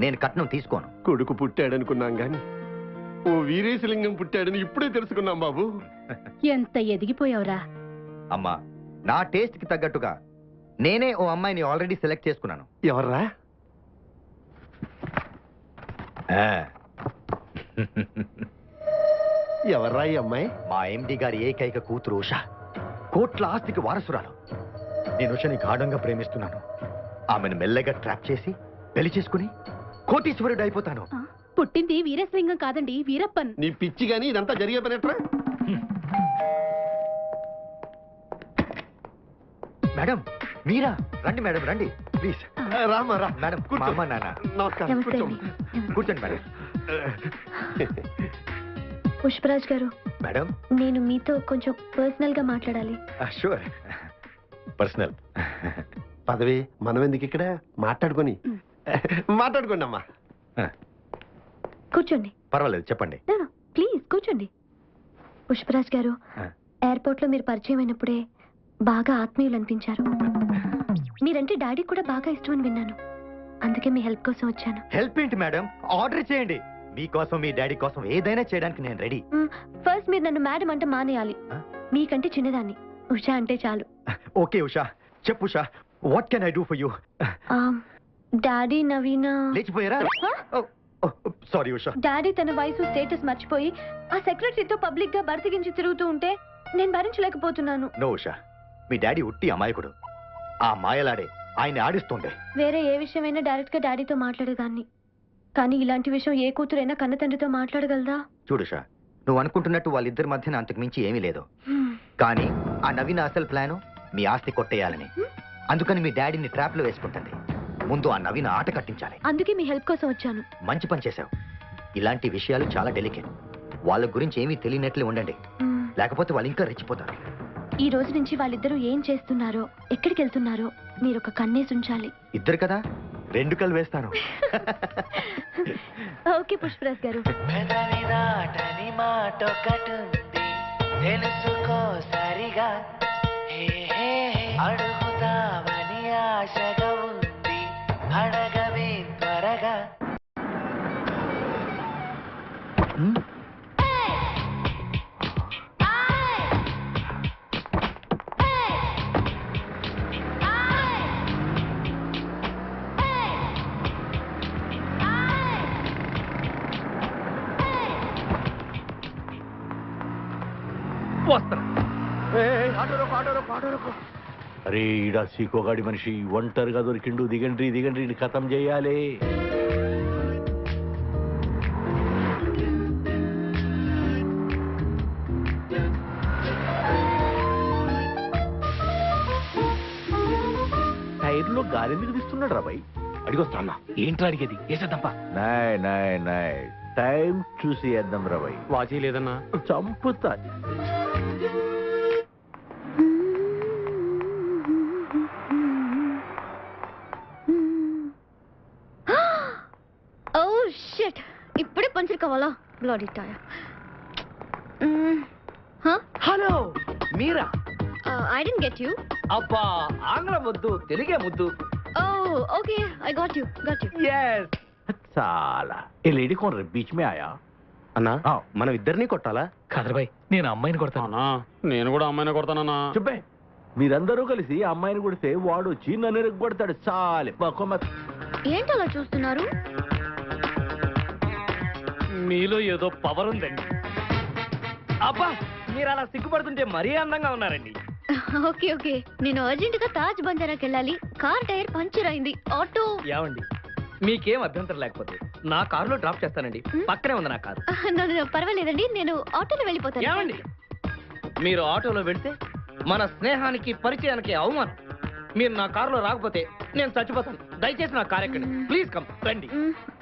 నేను కట్నం తీసుకోను. కొడుకు పుట్టాడనుకున్నాం గాని ఓ వీరేశలింగం పుట్టాడని ఇప్పుడే తెలుసుకున్నాం బాబు. ఎంత ఎదిగిపోయావురా. అమ్మా, నా టేస్ట్ కి తగ్గట్టుగా నేనే ఓ అమ్మాయిని ఆల్రెడీ సెలెక్ట్ చేసుకున్నాను. ఎవర్రా? ఎవర్రా ఈ అమ్మాయి? మా ఎండి గారి ఏకైక కూతురు ఉష. కోట్ల ఆస్తికి వారసురాలు. నేను ఉషని గాఢంగా ప్రేమిస్తున్నాను. ఆమెను మెల్లగా ట్రాప్ చేసి పెళ్లి చేసుకుని కోటీశ్వరుడు అయిపోతాను. పుట్టింది వీరేశలింగం కాదండి, వీరప్పన్. నీ పిచ్చి గాని ఇదంతా జరిగే పనేట్రా? మేడం మీరా? రండి మేడం, రండి ప్లీజ్. రామా రా. మేడం కూర్చో. అమ్మ నాన్న. నమస్కారం. కూర్చోండి. కూర్చోండి మేడం. పుష్పరాజ్ గారు, మేడం నేను మీతో కొంచెం పర్సనల్ గా మాట్లాడాలి. షూర్. పర్సనల్. పదవి మనం ఎందుకు ఇక్కడ? మాట్లాడుకోండి అమ్మా. కూర్చోండి. పర్వాలేదు, చెప్పండి. ప్లీజ్ కూర్చోండి. పుష్పరాజ్ గారు, ఎయిర్పోర్ట్ లో మీరు పరిచయం అయినప్పుడే బాగా ఆత్మీయులు అనిపించారు. మీరంటే డాడీ కూడా బాగా ఇష్టం అని విన్నాను. అందుకే మీ హెల్ప్ కోసం వచ్చాను. హెల్ప్ ఏంటి మేడం? ఆర్డర్ చేయండి. మీకోసం మీ డాడీ కోసం ఏదైనా చేయడానికి నేను రెడీ. ఫస్ట్ మీరు నన్ను మేడం అంటే మానేయాలి. మీకంటే చిన్నదాన్ని. ఉషా అంటే చాలు. ఓకే ఉషా, చెప్పు Usha, what can I do for you? Daddy Naveena లేచిపోయారా? సారీ ఉషా. డాడీ తన వయసు స్టేటస్ మర్చిపోయి ఆ సెక్రటరీతో పబ్లిక్ గా బర్తికించి తిరుగుతూ ఉంటే నేను భరించలేకపోతున్నాను. నో ఉషా, మీ డాడీ ఉట్టి అమాయకుడు. ఆ మాయలాడే ఆయన్ని ఆడిస్తుంది. వేరే ఏ విషయమైనా డైరెక్ట్ గా డాడీతో మాట్లాడేదాన్ని. కానీ ఇలాంటి విషయం ఏ కూతురైనా కన్న తండ్రితో మాట్లాడగలదా? చూడుషా, నువ్వు అనుకుంటున్నట్టు వాళ్ళిద్దరి మధ్యన అంతకు మించి ఏమీ లేదు. కానీ ఆ నవీన అసలు ప్లాను మీ ఆస్తి కొట్టేయాలని. అందుకని మీ డాడీని ట్రాప్ లో వేసుకుంటుంది. ముందు ఆ నవీన ఆట కట్టించాలి. అందుకే మీ హెల్ప్ కోసం వచ్చాను. మంచి పని చేశావు. ఇలాంటి విషయాలు చాలా డెలికేట్. వాళ్ళ గురించి ఏమీ తెలియనట్లే ఉండండి, లేకపోతే వాళ్ళు ఇంకా రెచ్చిపోతారు. ఈ రోజు నుంచి వాళ్ళిద్దరూ ఏం చేస్తున్నారో, ఎక్కడికి వెళ్తున్నారో మీరు ఒక కన్నేసి ఉంచాలి. ఇద్దరు కదా, 2 కళ్ళు వేస్తాను. ఓకే పుష్పరాజ్ గారు. తెలుసుకో సరిగా, అడుగుతావని ఆశగా ఉంది, అడగవే త్వరగా. అరే ఈడ సీకోగాడి మనిషి ఒంటరిగా దొరికిండు. దిగండ్రి దిగండ్రి, ఖతం చేయాలి. టైర్లో గారెందుకు తీస్తున్నాడు రా భయ్? అడిగొస్తా అన్న. ఏంట్రా అడిగేది? వేసేద్దాంపా. నాయ్ నాయ్ నాయ్, టైం చూసి వేద్దాం రా భయ్. వాచీ లేదన్నా, చంపుతా. ఇప్పుడే పంచర్ కావాలా? Bloody tyre. హలో మీరా? I don't get you. అబ్బా, ఆంగ్లం వద్దు, తెలుగే ముద్దు. Okay, I got you. yes. చాలా ఏ లేడీ కౌన్ రే బీచ్ మే ఆయా? అన్నా, మనం ఇద్దరిని కొట్టాలా? కదరబాయ్, నేను అమ్మాయిని కొడతాను. నేను కూడా అమ్మాయిని కొడతానన్నా. చెప్పే, మీరందరూ కలిసి ఆ అమ్మాయిని కొడితే వాడు వచ్చి నన్ను ఎరగొడతాడు. చాలే ఏంటి అలా చూస్తున్నారు? మీలో ఏదో పవర్ ఉందండి. అబ్బా, మీరు అలా సిగ్గుపడుతుంటే మరీ అందంగా ఉన్నారండి. ఓకే ఓకే, నేను అర్జెంట్ గా తాజ్ బంజారాకి వెళ్ళాలి. కార్ టైర్ పంచర్ అయింది. ఆటో ఏమండి, మీకేం అభ్యంతరం లేకపోతే నా కారులో డ్రాప్ చేస్తానండి. పక్కనే ఉంది నా కారు. పర్వాలేదండి, నేను ఆటోలో వెళ్ళిపోతాను. ఏమండి, మీరు ఆటోలో వెళ్తే మన స్నేహానికి పరిచయానికి అవమానం. మీరు నా కారులో రాకపోతే నేను చచ్చిపోతాను. దయచేసి నా కారు ఎక్కండి. ప్లీజ్ కమ్, రండి.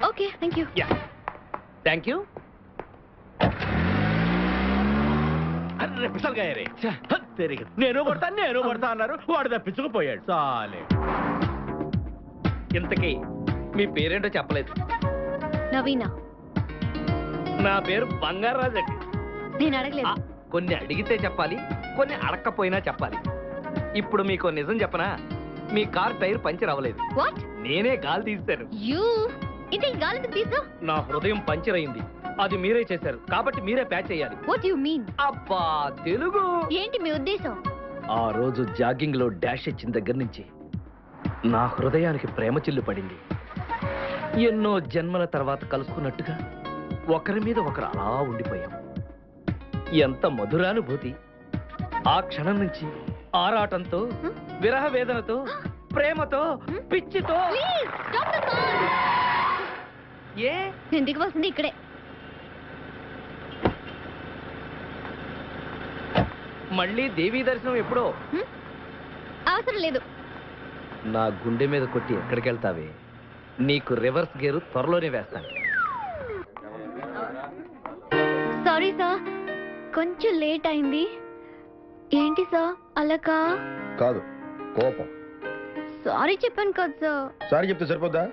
Okay, thank you. Yeah, thank you. నేను కొడతా అన్నారు, వాడు తప్పించుకుపోయాడు. చాలే. ఇంతకీ మీ పేరేంటో చెప్పలేదు. నవీనా. నా పేరు బంగారాజు అండి. నేను అడగలేదు. కొన్ని అడిగితే చెప్పాలి, కొన్ని అడగకపోయినా చెప్పాలి. ఇప్పుడు మీకు నిజం చెప్పనా? మీ కార్ టైర్ పంచర్ అవ్వలేదు. వాట్? నేనే గాలి తీస్తాను. యూ ఇది గాలికి తీసా. నా హృదయం పంచర్ అయింది. అది మీరే చేశారు కాబట్టి మీరే ప్యాచ్ చేయాలి. What you mean? అబ్బా తెలుగు. ఏంటి మీ ఉద్దేశం? ఆ రోజు జాగింగ్ లో డాష్ ఇచ్చిన దగ్గర నుంచి నా హృదయానికి ప్రేమ చిల్లు పడింది. ఎన్నో జన్మల తర్వాత కలుసుకున్నట్టుగా ఒకరి మీద ఒకరు అలా ఉండిపోయాం. ఎంత మధురానుభూతి. ఆ క్షణం నుంచి ఆరాటంతో, విరహ వేదనతో, ప్రేమతో, పిచ్చితో. Please stop the call. ఏ నేను దిగవలసింది ఇక్కడే. మళ్ళీ దేవీ దర్శనం ఎప్పుడో? అవసరం లేదు. నా గుండె మీద కొట్టి ఎక్కడికి వెళ్తావే? నీకు రివర్స్ గేరు త్వరలోనే వేస్తాను. సారీ సార్, కొంచెం లేట్ అయింది. ఏంటి సార్ అలకా? కాదు, కోపం. సారీ చెప్పాను కదా సార్. సారీ చెప్తే సరిపోద్దా?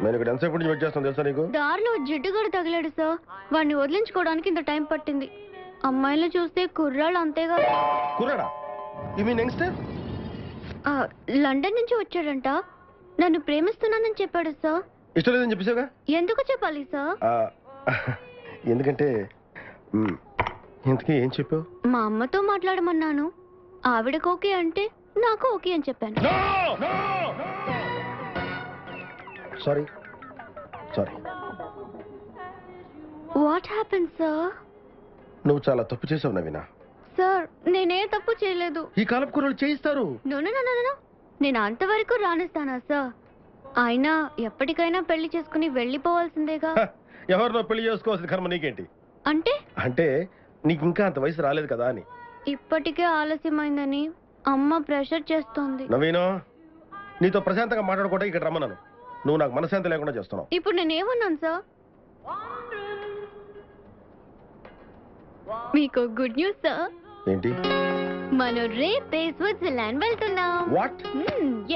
నేను ఇక్కడ ఎంతసేపు నుంచి వెయిట్ చేస్తాను తెలుసా నీకు? దారిలో జిడ్డుగడు తగిలాడు సార్. వాడిని వదిలించుకోవడానికి ఇంత టైం పట్టింది. అమ్మాయిలు చూస్తే కుర్రాళ్ళు అంతేగా. కుర్రాడా? You mean youngster? లండన్ నుంచి వచ్చాడంట. నన్ను ప్రేమిస్తున్నానని చెప్పాడు సార్. ఇష్టం లేదని చెప్పేసావుగా? ఎందుకు చెప్పాలి సార్? ఎందుకంటే ఇంతకీ ఏం చెప్పావు? మా అమ్మతో మాట్లాడమన్నాను. ఆవిడకు ఓకే అంటే నాకు ఓకే అని చెప్పాను. Sorry sorry. What happen sir? నువ్వు చాలా తప్పు చేసావు నవీన. సార్ నేనే తప్పు చేయలేదు. ఈ కాలపు కుర్రాళ్ళు చేయిస్తారు. No no no no no. నేను అంతవరకు రానిస్తానా సార్? అయినా ఎప్పటికైనా పెళ్లి చేసుకుని వెళ్ళిపోవాల్సిందేగా. ఎవరినో పెళ్లి చేసుకోవాల్సిన కర్మ నీకేంటి? అంటే అంటే నీకు ఇంకా అంత వయసు రాలేదు కదా అని. ఇప్పటికే ఆలస్యమైందని అమ్మ ప్రెషర్ చేస్తోంది. నవీనో, నీతో ప్రశాంతంగా మాట్లాడుకోవడానికి ఇక్కడ రమ్మన్నాను. నువ్వు నాకు మనశ్శాంతి లేకుండా చేస్తున్నావు. ఇప్పుడు నేనేమన్నాను సార్? మీకు గుడ్ న్యూస్ సార్. ఏంటి? మనం రేపే స్విట్జర్లాండ్ వెళ్తున్నాం. వాట్?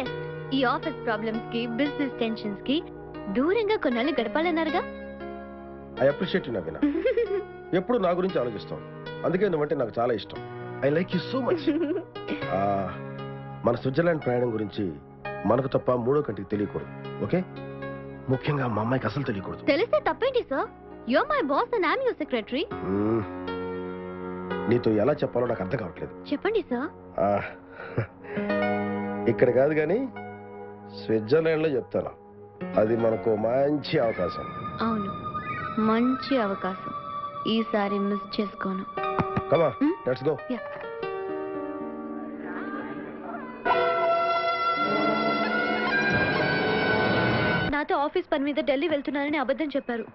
ఎస్. ఈ ఆఫీస్ ప్రాబ్లమ్స్ కి, బిజినెస్ టెన్షన్స్ కి దూరంగా కొన్నాళ్ళు గడపాలన్నారుగా. ఐ అప్రిషియేట్ యు నవీన. ఎప్పుడు నా గురించి ఆలోచిస్తావు. అందుకే నువ్వంటే నాకు చాలా ఇష్టం. I like you so much. మన స్విట్జర్లాండ్ ప్రయాణం గురించి మనకు తప్ప మూడో కంటికి తెలియకూడదు. ఓకే? ముఖ్యంగా మా అమ్మాయికి అసలు తెలియకూడదు. తెలిస్తే తప్పేంటి sir? You are my boss and I am your secretary. నీతో ఎలా చెప్పాలో నాకు అర్థం కావట్లేదు. చెప్పండి సార్. ఇక్కడ కాదు కానీ స్విట్జర్లాండ్ లో చెప్తాను. అది మనకు మంచి అవకాశం. అవును, మంచి అవకాశం. ఈసారి మిస్ చేసుకోను. కమా, లెట్స్ గో. నాతో ఆఫీస్ పని మీద ఢిల్లీ వెళ్తున్నానని అబద్ధం చెప్పారు.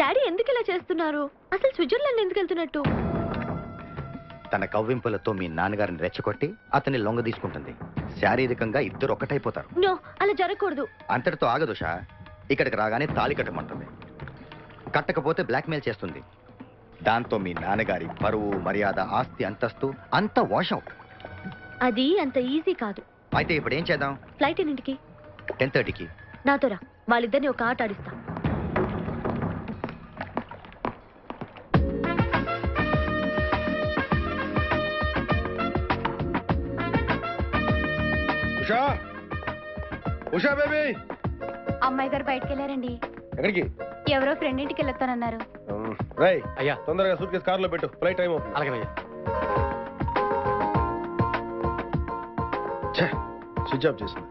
డాడీ ఎందుకు ఇలా చేస్తున్నారు? అసలు స్విట్జర్లాండ్ ఎందుకు వెళ్తున్నట్టు? తన కవ్వింపులతో మీ నాన్నగారిని రెచ్చగొట్టి అతన్ని లొంగ తీసుకుంటుంది. శారీరకంగా ఇద్దరు ఒక్కటైపోతారు. నో, అలా జరగకూడదు. అంతటితో ఆగదు షా. ఇక్కడికి రాగానే తాళి కట్టమంటుంది. కట్టకపోతే బ్లాక్మెయిల్ చేస్తుంది. దాంతో మీ నాన్నగారి పరువు, మర్యాద, ఆస్తి, అంతస్తు అంతా వాష్ అవుట్. అది అంత ఈజీ కాదు. అయితే ఇప్పుడు ఏం చేద్దాం? ఫ్లైట్ ఎన్నింటికి? 10:30కి. నాతో రా, వాళ్ళిద్దరిని ఒక ఆట ఆడిస్తా. ఉషా, ఉషా బేబీ. అమ్మాయి గారు బయటకు వెళ్ళారండి. ఎక్కడికి? ఎవరో ఫ్రెండ్ ఇంటికి వెళ్ళొస్తానన్నారు. రై అయ్యా. తొందరగా సూట్ కేసు కారులో పెట్టు. ఫ్లైట్ టైం అవుతుంది. అలాగేనయ్యా. స్విచ్ ఆఫ్ చేసింది.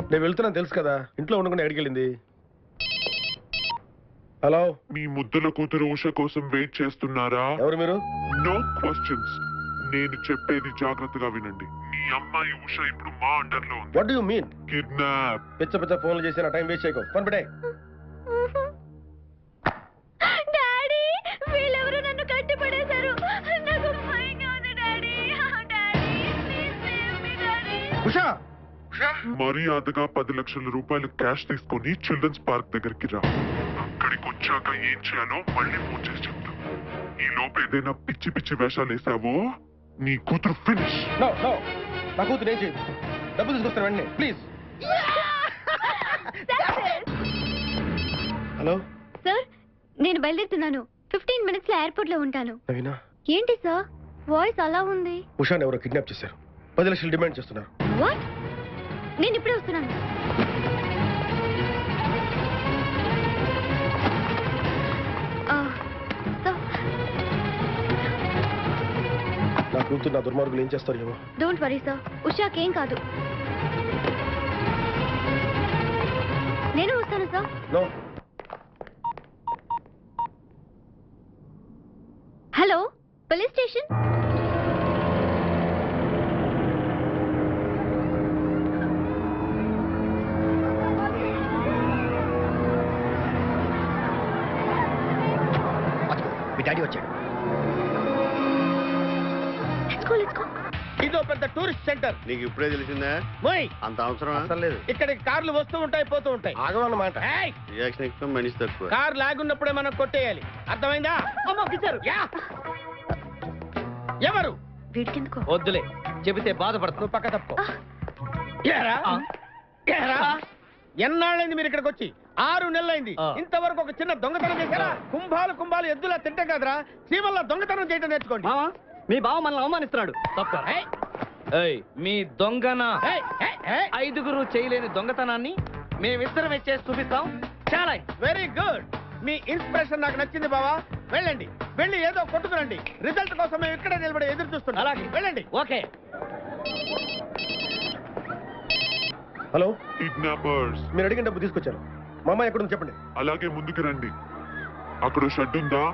నేను వెళ్తున్నాను తెలుసు కదా. ఇంట్లో ఉండకుండా ఎక్కడికి వెళ్ళింది? హలో, మీ ముద్దుల కూతురు ఉష కోసం వెయిట్ చేస్తున్నారా? ఎవరు మీరు? No questions. నేను చెప్పేది జాగ్రత్తగా వినండి. మీ అమ్మాయి ఉష ఇప్పుడు మా అండర్ లో ఉంది. What do you mean? Kidnap. పిచ్చ పిచ్చ ఫోన్లు చేసి నా టైం వేస్ట్ చేయకు. ఫోన్ పెట్టే. డాడీ, వీళ్ళెవరో నన్ను కట్టిపడేశారు. నాకు భయంగా ఉంది daddy. Daddy, please save me daddy. Usha, మర్యాదగా 10 లక్షల రూపాయలు క్యాష్ తీసుకొని చిల్డ్రన్స్ పార్క్ దగ్గరికి రా. అక్కడికి వచ్చాక ఏం చేయాలో మళ్ళీ ఫోన్ చేసి చెప్తా. ఈ లోపు ఏదైనా పిచ్చి పిచ్చి వేషాలు వేసావో నీ కూతురు ఫినిష్. నో నో, నా కూతురు ఏం చేయదు. డబ్బు తీసుకొస్తాను వెంటనే ప్లీజ్. హలో సార్, నేను బయలుదేరుతున్నాను. 15 minutes లో ఎయిర్పోర్ట్ లో ఉంటాను. నవీనా. ఏంటి సార్ వాయిస్ అలా ఉంది? ఉషాని ఎవరో కిడ్నాప్ చేశారు. 10 లక్షలు డిమాండ్ చేస్తున్నారు. వాట్? నేను ఇప్పుడే వస్తున్నాను. కూతురు నా దుర్మార్గులు ఏం చేస్తారు ఏమో. డోంట్ వరీ సార్, ఉషాకేం కాదు. నేను వస్తాను sir. No. Hello, police station. మీ డాడీ వచ్చాడు. ఇదో పెద్ద టూరిస్ట్ సెంటర్. నీకు ఇప్పుడే తెలిసిందా? మోయ్, అంత అవసరం అసలు లేదు. ఇక్కడికి కార్లు వస్తూ ఉంటాయి, పోతూ ఉంటాయి. ఆగమన్నమాట. ఏయ్, రియాక్షన్ ఎక్కువ, మనిషి తక్కువ. కార్ లాగున్నప్పుడే మనం కొట్టేయాలి, అర్థమైందా? యా. ఎవరు? వీడికెందుకో వద్దులే, చెబితే బాధపడతావు. నువ్వు పక్క తప్పుకో. ఏరా? ఏరా? ఎన్నాళ్ళైంది మీరు ఇక్కడికి వచ్చి? 6 నెలలైంది. ఇంతవరకు ఒక చిన్న దొంగతనం చేశారా? కుంభాలు ఎద్దులా తింటాం కదరా, చీమల్లా దొంగతనం చేయడం నేర్చుకోండి. మీ బావ మనల్ని అవమానిస్తున్నాడు. తప్పరా? మీ దొంగన 5గురు చేయలేని దొంగతనాన్ని మేమిద్దరం చేసి చూపిస్తాం. చాలా వెరీ గుడ్. మీ ఇన్స్పిరేషన్ నాకు నచ్చింది బావా. వెళ్ళండి, వెళ్ళి ఏదో కొట్టుకురండి. రిజల్ట్ కోసం మేము ఇక్కడే నిలబడి ఎదురు చూస్తున్నాం. అలాగే వెళ్ళండి. ఓకే. Hello, kidnappers. మీరు అడిగిన డబ్బు తీసుకొచ్చాను. మా అమ్మాయి ఎక్కడ ఉంది చెప్పండి. అలాగే ముందుకు రండి. అక్కడ షెడ్ ఉందా?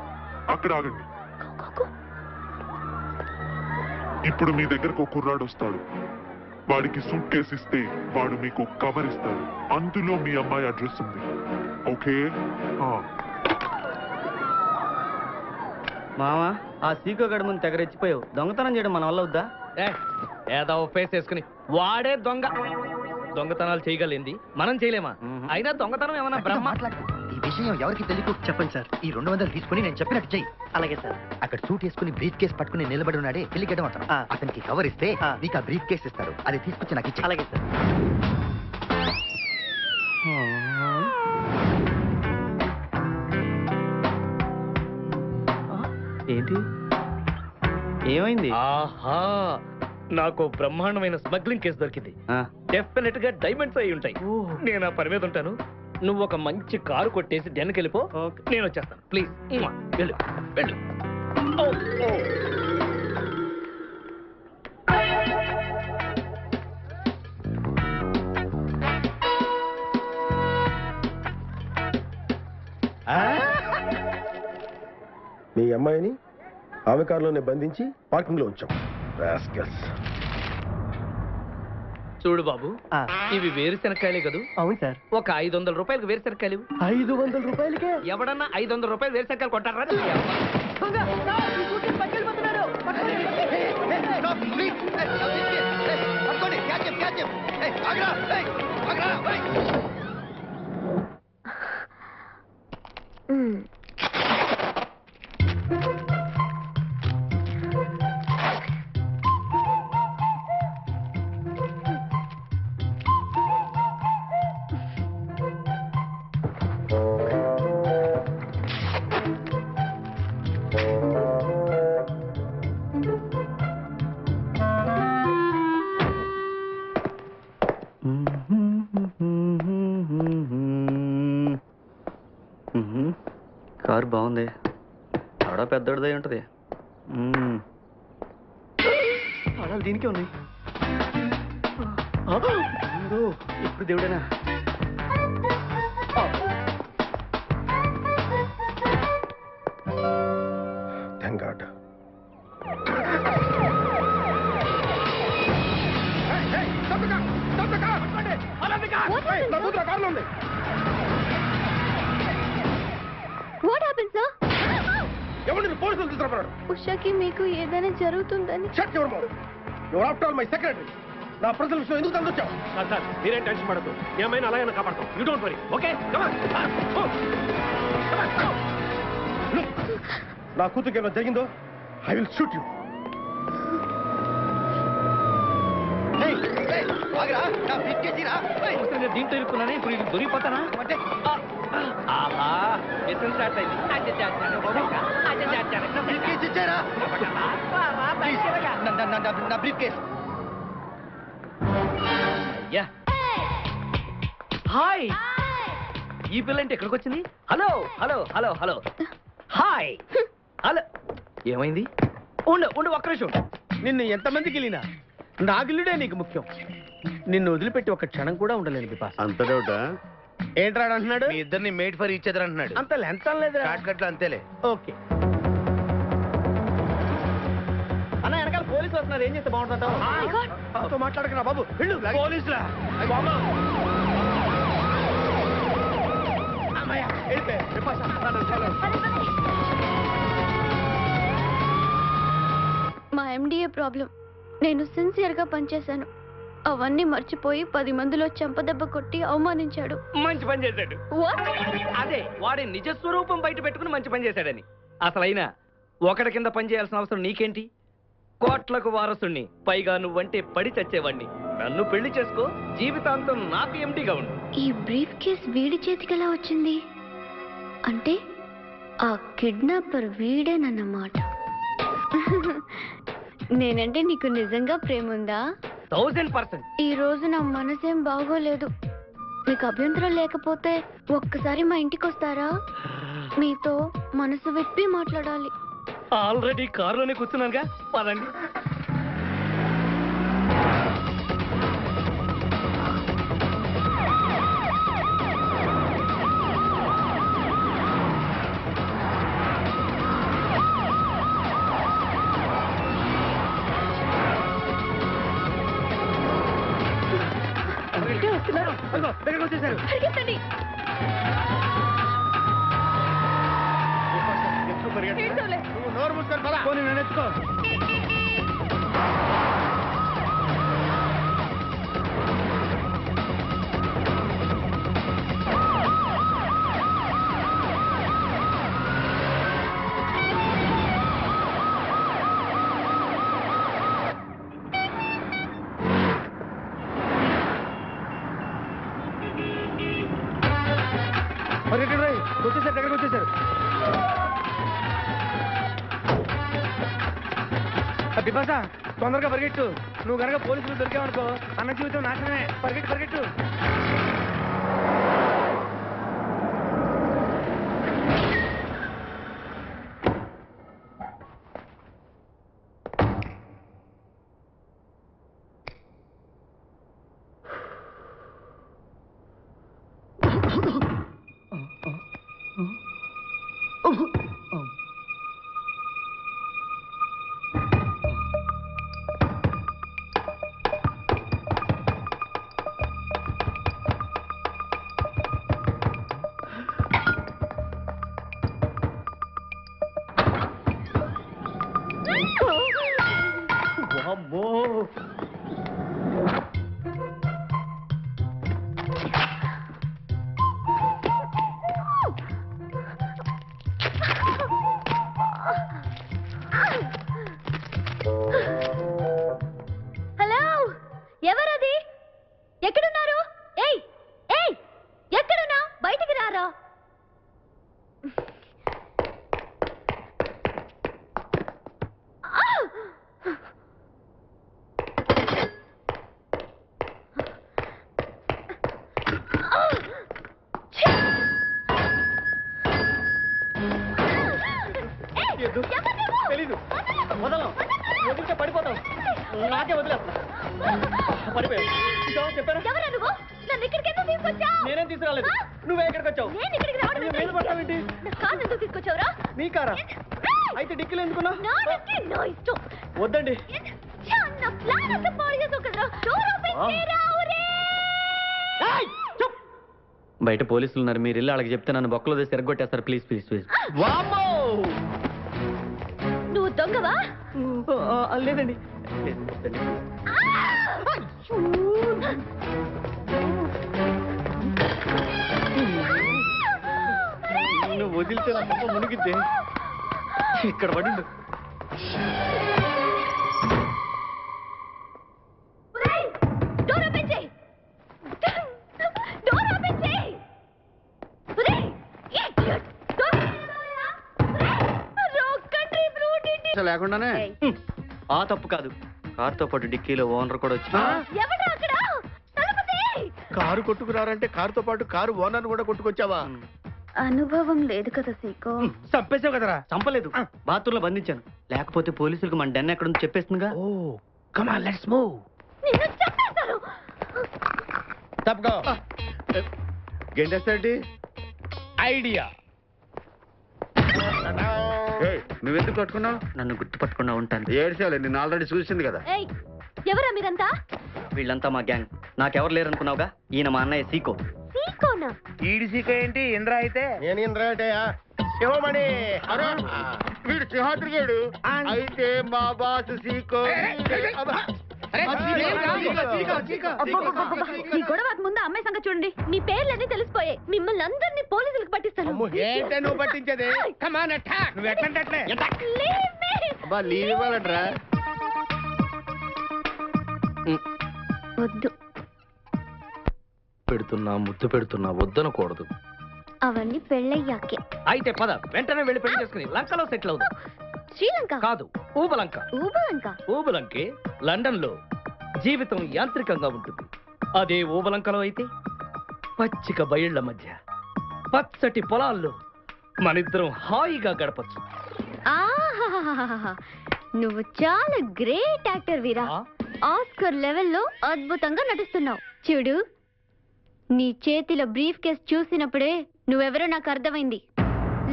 అక్కడ ఆగండి. ఇప్పుడు మీ దగ్గరకు ఒక కుర్రాడు వస్తాడు. వాడికి సూట్ కేసు ఇస్తే వాడు మీకు కవర్ ఇస్తాడు. అందులో మీ అమ్మాయి అడ్రస్ ఉంది. ఓకే? మావా, ఆ సీకో గడి ముందు తెగ రెచ్చిపోయావు. దొంగతనం చేయడం మన వల్ల వద్దా? ఏదో ఫేస్ వేసుకుని వాడే దొంగతనాలు చేయగలింది, మనం చేయలేమా? అయినా దొంగతనం ఏమన్నా బ్రహ్మ? మాట్లాడు. ఈ విషయం ఎవరికి తెలియకు. చెప్పండి సార్. ఈ 200 తీసుకుని నేను చెప్పినట్టు చెయ్యి. అలాగే సార్. అక్కడ సూట్ వేసుకుని బ్రీఫ్ కేస్ పట్టుకుని నిలబడి ఉన్నాడే పెళ్లిగడ్డం అతను. అతనికి కవర్ ఇస్తే నీకు ఆ బ్రీఫ్ కేస్ ఇస్తారు. అది తీసుకొచ్చి నాకు ఇచ్చి. అలాగే సార్. ఏంటి ఏమైంది? ఆహా, నాకు బ్రహ్మాండమైన స్మగ్లింగ్ కేసు దొరికింది. డెఫినెట్ గా డైమండ్స్ అయి ఉంటాయి. నేను ఆ పని మీద ఉంటాను. నువ్వు ఒక మంచి కారు కొట్టేసి డెన్కి వెళ్ళిపో. నేను వచ్చేస్తాను. ప్లీజ్ వెళ్ళు వెళ్ళు. మీ అమ్మాయిని ఆమె కారులోనే బంధించి పార్కింగ్ లో ఉంచాం. రాస్కల్స్. చూడు బాబు, ఇవి వేరుశెనక్కాయలే కదూ? అవును సార్. ఒక 500 రూపాయలకు వేరుశెనక్కాయలు. 500 రూపాయలకే? ఎవడన్నా 500 రూపాయలు వేరుశెనక్కాయలు కొంటారా? కారు బాగుంది. ఆడ పెద్దోడిదై ఉంటది. ఆడాలి దీనికే ఉంది. ఇప్పుడు దేవుడేనా? Thank God. What happen sir? ఎవరిని పోలీసులు తీసుకురాబడ్డాడు? ఉషాకి మీకు ఏదైనా జరుగుతుందని. Shut your mouth. Your after all my secretary. నా ప్రజల విషయం ఎందుకు తందొచ్చావు? సార్ మీరేం టెన్షన్ పడద్దు. ఏమైనా అలాగే కాపాడతాం. You don't worry. ఓకే? నా కూతురికి ఏమైనా జరిగిందో ఐ విల్ షూట్ యూ. దీంతో ఇరుక్కున్నానే, ఇప్పుడు ఇది దొరికిపోతానా? ఆహా, ఎసెన్స్ స్టార్ట్ అయింది. హాయ్, ఈ పిల్ల అంటే ఎక్కడికి వచ్చింది? Hello hello hello hello hi hello. ఏమైంది? ఉండు ఉండు, ఒక్క నిమిషం. నిన్ను ఎంతమందికి వెళ్ళినా నా గిల్లుడే నీకు ముఖ్యం. నిన్ను వదిలిపెట్టి ఒక క్షణం కూడా ఉండలేను బిపాస. అంత డౌటా? ఏంట్రా అన్నాడు? మీ ఇద్దరిని మేడ్ ఫర్ ఈచ్ అదర్ అంటున్నాడు. అంత లెంత్ లేదు. షార్ట్ అంతేలే. ఓకే అన్న, వెనకాల పోలీసు వస్తున్నారు. ఏం చేస్తే బాగుంటుంటావు? మాట్లాడకరా బాబు. వెళ్ళు. పోలీసులా? అమ్మయ్య, వెళ్ళిపోయా. బిపాస, నన్ను follow. మా ఎండిఏ ప్రాబ్లం. నేను సిన్సియర్గా పనిచేశాను. అవన్నీ మర్చిపోయి 10 మందిలో చెంపదెబ్బ కొట్టి అవమానించాడు. మంచి పని చేశాడు. అదే వాడి నిజ స్వరూపం బయట పెట్టుకుని మంచి పని చేశాడని. అసలైనా ఒకటి కింద పని చేయాల్సిన అవసరం నీకేంటి? కోట్లకు వారసుణ్ణి, పైగా నువ్వంటే పడి చచ్చేవాణ్ణి. నన్ను పెళ్లి చేసుకో, జీవితాంతం నాకు ఎండిగా ఉండు. ఈ బ్రీఫ్ కేస్ వీడి చేతికి ఎలా వచ్చింది? అంటే ఆ కిడ్నాపర్ వీడేనన్నమాట. నేనంటే నీకు నిజంగా ప్రేమ ఉందా? 1000%. ఈ రోజు నా మనసేం బాగోలేదు. మీకు అభ్యంతరం లేకపోతే ఒక్కసారి మా ఇంటికి వస్తారా? మీతో మనసు విప్పి మాట్లాడాలి. ఆల్రెడీ కారులోనే కూర్చున్నానుగా, పదండి. దగ్గరకు వచ్చేసారు. పరిగెత్తండి. నువ్వు నోరు మూసుకొని పద. పోనీ నేను ఎత్తుకో. వచ్చేసారు, దగ్గరకు వచ్చేసారు. బిపాస, తొందరగా పరిగెట్టు. నువ్వు కనుక పోలీసులు దొరికావనుకో అన్న జీవితం నాశనమే. పరిగెట్టు పరిగెట్టు. అమ్మో, హలో, ఎవరది? ఎక్కడున్నారు? ఏయ్ ఏయ్, ఎక్కడున్నా? బయటికి రారా. తెలీదు. వదలం. వదిలితే పడిపోతాం. నాకే వదిలేస్తా. పడిపోయావు. చెప్పారా? నేనేం తీసుకురాలేదు. నువ్వే ఎక్కడికి వచ్చావు? మీద పడతావేంటి? నీ కారా? అయితే డిక్కీలు ఎందుకున్నా? వద్దండి. బయట పోలీసులు ఉన్నారు. మీరు ఇల్లు అలాగే చెప్తే నన్ను బొక్కలో తీసి తిరగొట్టేస్తారు. Please please please. నువ్వు దొంగవా? లేదండి. నువ్వు వదిలితే నా మొక్క మునిగిద్దే. ఇక్కడ పడిండు. లేకుండానే ఆ తప్పు కాదు, కారుతో పాటు డిక్కీలో ఓనర్ కూడా వచ్చి కారు కొట్టుకురారంటే కారుతో పాటు కారు ఓనర్ కూడా కొట్టుకొచ్చావా? అనుభవం లేదు కదా సీకో. చంపేసావు కదరా. చంపలేదు, బాత్రూంలో బంధించాను. లేకపోతే పోలీసులకు మన డెన్ ఎక్కడుందో చెప్పేస్తుందిగా. Oh come on let's move. నిన్ను చంపేస్తారు. తప్పుకో. గెంటేస్తాంటి ఐడియా. నువ్వెందుకు కట్టుకున్నావు? నన్ను గుర్తుపట్టకుండా ఉంటాను. ఏడ్చాలి, నిన్ను ఆల్రెడీ చూసింది కదా. ఏయ్, ఎవరా మీరంతా? వీళ్ళంతా మా గ్యాంగ్. నాకెవరు లేరనుకున్నావుగా, ఈయన మా అన్నయ్య సీకో. సీకోనా? ఈడిసిక ఏంటి? ఇంద్ర అయితే నేను ఇంద్ర అయితే శివమణి. వీడు సింహాద్రిగాడు అయితే మా బాస్ సీకో. ఈ గొడవకు ముందు అమ్మాయి సంగతి చూడండి. మీ పేర్లన్నీ తెలిసిపోయాయి. మిమ్మల్ని అందరినీ పోలీసులకు పట్టిస్తాను. ఏంటే నువ్వు పట్టించేది? Come on attack. నువ్వు ఎట్లంటే అట్లే. Leave me. బా లీవ్ ఇవ్వాలంటరా. వద్దు, పెడుతున్నా ముద్దు పెడుతున్నా వద్దనకూడదు. అవన్నీ పెళ్ళయ్యాకే. అయితే పద, వెంటనే వెళ్ళి పెళ్లి చేసుకుని లంకలో సెటిల్ అవుదాం. శ్రీలంక కాదు, ఊబలంక. ఊబలంక. ఊబలంకే లండన్ లో జీవితం యాంత్రికంగా ఉంటుంది. అదే ఊబలంకలో అయితే పచ్చిక బయళ్ల మధ్య పచ్చటి పొలాల్లో మనిద్దరం హాయిగా గడపచ్చు. ఆహాహాహాహా. నువ్వు చాలా గ్రేట్ యాక్టర్ వీరా. ఆస్కర్ లెవెల్లో అద్భుతంగా నటిస్తున్నావు. చూడు, నీ చేతిలో బ్రీఫ్ కేస్ చూసినప్పుడే నువ్వెవరో నాకు అర్థమైంది.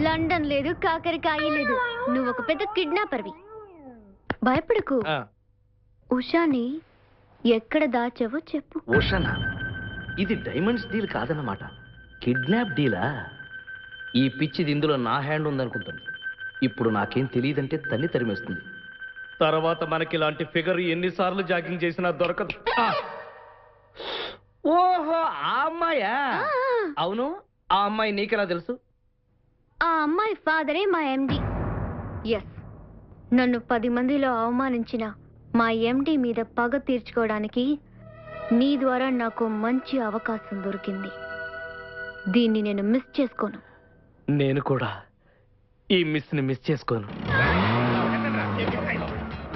లండన్ లేదు, కాకరకాయ లేదు. నువ్వు ఒక పెద్ద కిడ్నాపర్వి. భయపడకు. ఉషాని ఎక్కడ దాచావో చెప్పు. ఓషనా, ఇది డైమండ్స్ డీల్ కాదన్నమాట, కిడ్నాప్ డీలా. ఈ పిచ్చిది ఇందులో నా హ్యాండ్ ఉందనుకుంటుంది. ఇప్పుడు నాకేం తెలియదంటే తన్ని తరిమేస్తుంది. తర్వాత మనకి ఇలాంటి ఫిగర్ ఎన్నిసార్లు జాగింగ్ చేసినా దొరకదు. ఓహో, ఆ అమ్మాయా? అవును, ఆ అమ్మాయి నీకెలా తెలుసు? ఆ అమ్మాయి ఫాదరే మా ఎండి. ఎస్, నన్ను 10 మందిలో అవమానించిన మా ఎండి మీద పగ తీర్చుకోవడానికి నీ ద్వారా నాకు మంచి అవకాశం దొరికింది. దీన్ని నేను మిస్ చేసుకోను. నేను కూడా ఈ మిస్ ని మిస్ చేసుకోను.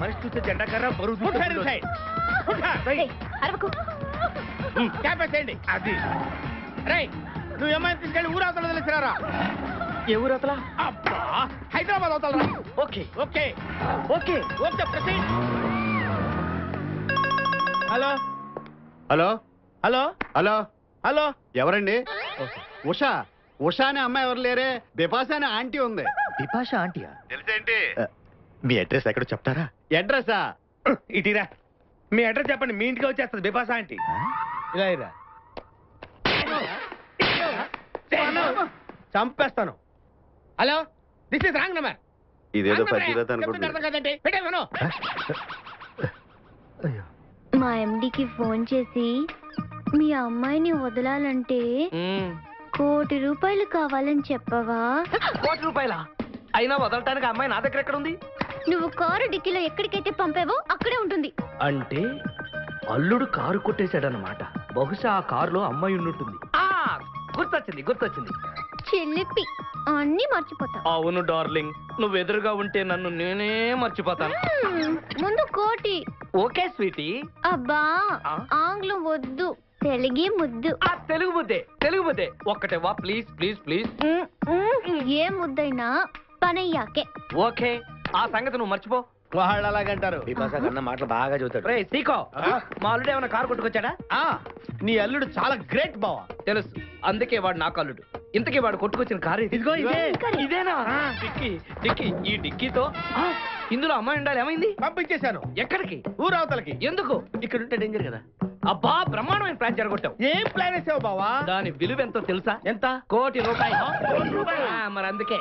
మనిషి చూస్తే జెండా కర్ర బరువు. అరవకు. క్యాపేసేయండి. అది రై, నువ్వు ఏమైనా తీసుకెళ్ళి ఊరవతల తెలిసిరారా. ఏ ఊరవతల? అబ్బా, హైదరాబాద్ అవతల. Okay okay okay okay, proceed. Hello hello hello hello hello. ఎవరండి? ఉషా. ఉషా అనే అమ్మాయి ఎవరు లేరే, బిపాసా అనే ఆంటీ ఉంది. బిపాషా ఆంటీయా? తెలుసేంటి? మీ అడ్రస్ ఎక్కడో చెప్తారా? అడ్రసా? ఇటీరా, మీ అడ్రస్ చెప్పండి, మీ ఇంటికి వచ్చేస్తుంది బిపాసా ఆంటీ. ఇలా ఇరా. చంపేస్తాను. Hello, this is wrong number. ఇదేదో పచ్చిరత అనుకుంటున్నా. కదండి, పెట్టేమను. మా ఎండికి ఫోన్ చేసి మీ అమ్మాయిని వదలాలంటే 1 కోటి రూపాయలు కావాలని చెప్పవా? 1 కోటి రూపాయల? అయినా వదలటానికి అమ్మాయి నా దగ్గర ఎక్కడ ఉంది? నువ్వు కారు డిక్కీలో ఎక్కడికైతే పంపావో అక్కడే ఉంటుంది. అంటే అల్లుడు కారు కొట్టేశాడన్నమాట. బహుశా ఆ కారులో అమ్మాయి ఉండుంటుంది. గుర్తొచ్చింది గుర్తొచ్చింది. చిల్లిపి, అన్నీ మర్చిపోతా. అవును డార్లింగ్, నువ్వు ఎదురుగా ఉంటే నన్ను నేనే మర్చిపోతాను. ముందు కోటి. Okay sweetie. అబ్బా, ఆంగ్లం వద్దు, తెలుగే ముద్దు. తెలుగు ముద్దే, తెలుగు ముద్దే. ఒక్కటే వా ప్లీజ్ ప్లీజ్ ప్లీజ్. ఏ ముద్దైనా పనయ్యాకే. ఓకే, ఆ సంగతి నువ్వు మర్చిపో. వాళ్ళు అలాగంటారు. బిపాషా కన్నా మాటలు బాగా చదువుతాడు. రే సీకో, మా అల్లుడు ఏమైనా కారు కొట్టుకొచ్చాడా? నీ అల్లుడు చాలా గ్రేట్ బావా. తెలుసు, అందుకే వాడు నాకు అల్లుడు. ఇంతకీ వాడు కొట్టుకొచ్చిన కారు ఇదిగో ఇదే. ఇదేనా డిక్కీ? డిక్కీ, ఈ డిక్కీతో ఇందులో అమ్మాయి ఉండాలి. ఏమైంది? పంపించేశాను. ఎక్కడికి? ఊరవతలకి. ఎందుకు? ఇక్కడ ఉంటే డేంజర్ కదా. అబ్బా, బ్రహ్మాండమైన ప్లాన్ జరగొట్టావు. ఏం ప్లాన్ వేసావు బావా? దాని విలువ ఎంతో తెలుసా? ఎంత? 1 కోటి రూపాయలు. మరి అందుకే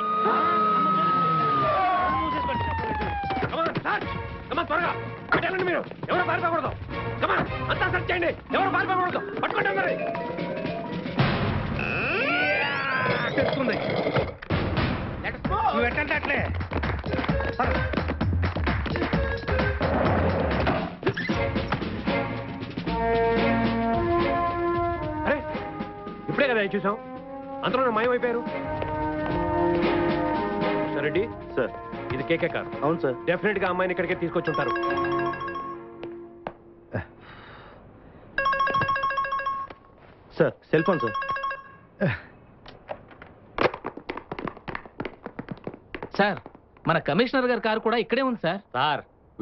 త్వరగా పెట్టాలండి. మీరు ఎవరు పారిపోకూడదు. అంతా సెర్చ్ చేయండి, ఎవరు పారిపోకూడదు. పట్టుకోండి మరి. తెలుసుకుంది. నువ్వు ఎట్టంటే అట్లే. అరే, ఇప్పుడే కదా చూసాం, అంతలో మాయమైపోయారు. సార్ రెడ్డి సార్, ఇది కేకే కార్. అవును సార్, డెఫినెట్ గా అమ్మాయిని ఇక్కడికే తీసుకొచ్చి ఉంటారు. Sir, cell phone sir. Sir మన కమిషనర్ గారి కారు కూడా ఇక్కడే ఉంది సార్. సార్